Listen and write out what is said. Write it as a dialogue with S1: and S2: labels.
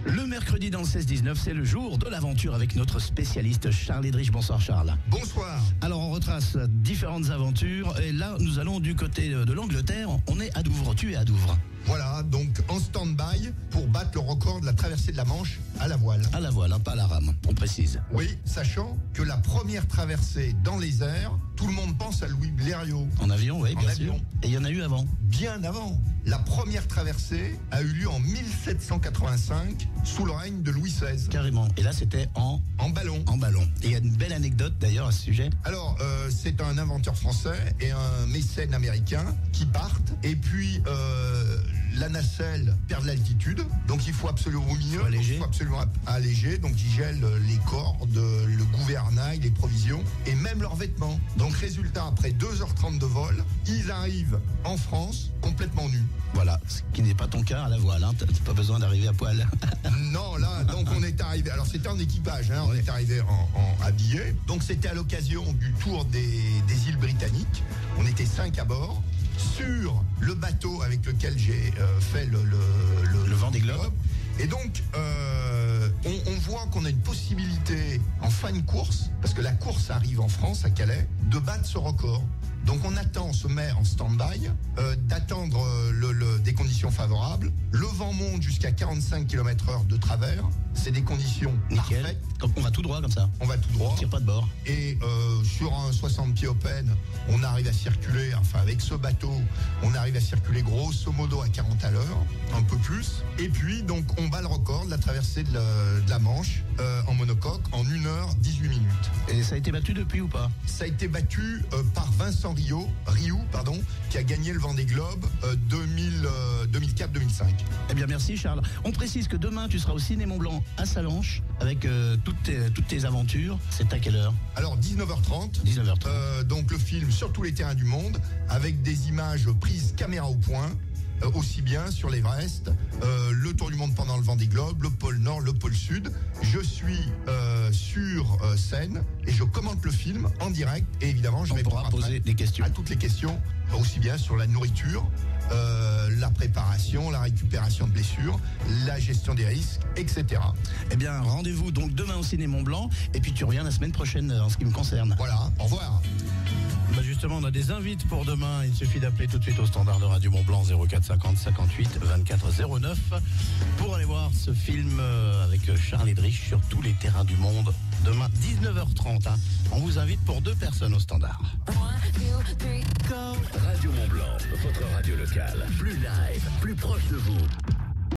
S1: Le mercredi dans le 16-19, c'est le jour de l'aventure avec notre spécialiste Charles Edrich. Bonsoir Charles.
S2: Bonsoir.
S1: Alors on retrace différentes aventures et là nous allons du côté de l'Angleterre. On est à Douvres, tu es à Douvres.
S2: Voilà, donc en stand-by pour battre le record de la traversée de la Manche à la voile.
S1: À la voile, hein, pas à la rame, on précise.
S2: Oui, sachant que la première traversée dans les airs, tout le monde pense à Louis Blériot.
S1: En avion, oui, bien sûr.
S2: Avion.
S1: Et il y en a eu avant.
S2: Bien avant. La première traversée a eu lieu en 1785 sous le règne de Louis XVI.
S1: Carrément. Et là c'était en
S2: ballon.
S1: En ballon. Et il y a une belle anecdote d'ailleurs à ce sujet.
S2: Alors, c'est un inventeur français et un mécène américain qui partent. Et puis, la nacelle perd de l'altitude. Donc, il faut absolument alléger. Donc, ils gèlent les cordes, le gouvernail, les provisions et même leurs vêtements. Donc, résultat, après 2h30 de vol, ils arrivent en France complètement nus.
S1: Voilà, ce qui n'est pas ton cas à la voile, hein. T'as pas besoin d'arriver à poil.
S2: Non, là, donc on est arrivé. Alors c'était en équipage, hein, on est arrivé en habillé. Donc c'était à l'occasion du tour des îles britanniques. On était 5 à bord sur le bateau avec lequel j'ai fait le
S1: Vendée Globe.
S2: Et donc on voit qu'on a une possibilité en fin de course, parce que la course arrive en France à Calais, de battre ce record. Donc on se met en stand-by, d'attendre des conditions favorables. Le vent monte jusqu'à 45 km/h de travers. C'est des conditions parfaites.
S1: On va tout droit comme ça.
S2: On va tout droit.
S1: On tire pas de bord.
S2: Et sur un 60 pieds open, on arrive à circuler, enfin avec ce bateau, on arrive à circuler grosso modo à 40 à l'heure, un peu plus. Et puis donc on bat le record de la traversée de la Manche en monocoque en 1h18 minutes.
S1: Et ça a été battu depuis ou pas?
S2: Ça a été battu par Vincent Rioux, qui a gagné le Vendée Globe 2004-2005.
S1: Eh bien merci Charles. On précise que demain tu seras au Ciné Mont-Blanc à Sallanches avec toutes tes aventures. C'est à quelle heure?
S2: Alors 19h30.
S1: 19h30.
S2: Donc le film sur tous les terrains du monde avec des images prises caméra au point. Aussi bien sur l'Everest, le tour du monde pendant le Vendée Globe, le pôle Nord, le pôle Sud. Je suis sur scène et je commente le film en direct et évidemment je
S1: pourra poser des questions
S2: à toutes les questions, aussi bien sur la nourriture, la préparation, la récupération de blessures, la gestion des risques, etc.
S1: Eh bien rendez-vous donc demain au Ciné Mont-Blanc et puis tu reviens la semaine prochaine en ce qui me concerne.
S2: Voilà, au revoir.
S1: Bah justement, on a des invites pour demain. Il suffit d'appeler tout de suite au standard de Radio Mont-Blanc 04 50 58 24 09 pour aller voir ce film avec Charles Edrich sur tous les terrains du monde. Demain 19h30. Hein. On vous invite pour 2 personnes au standard.
S3: 1, 2, 3, go.
S4: Radio Mont-Blanc, votre radio locale. Plus live, plus proche de vous.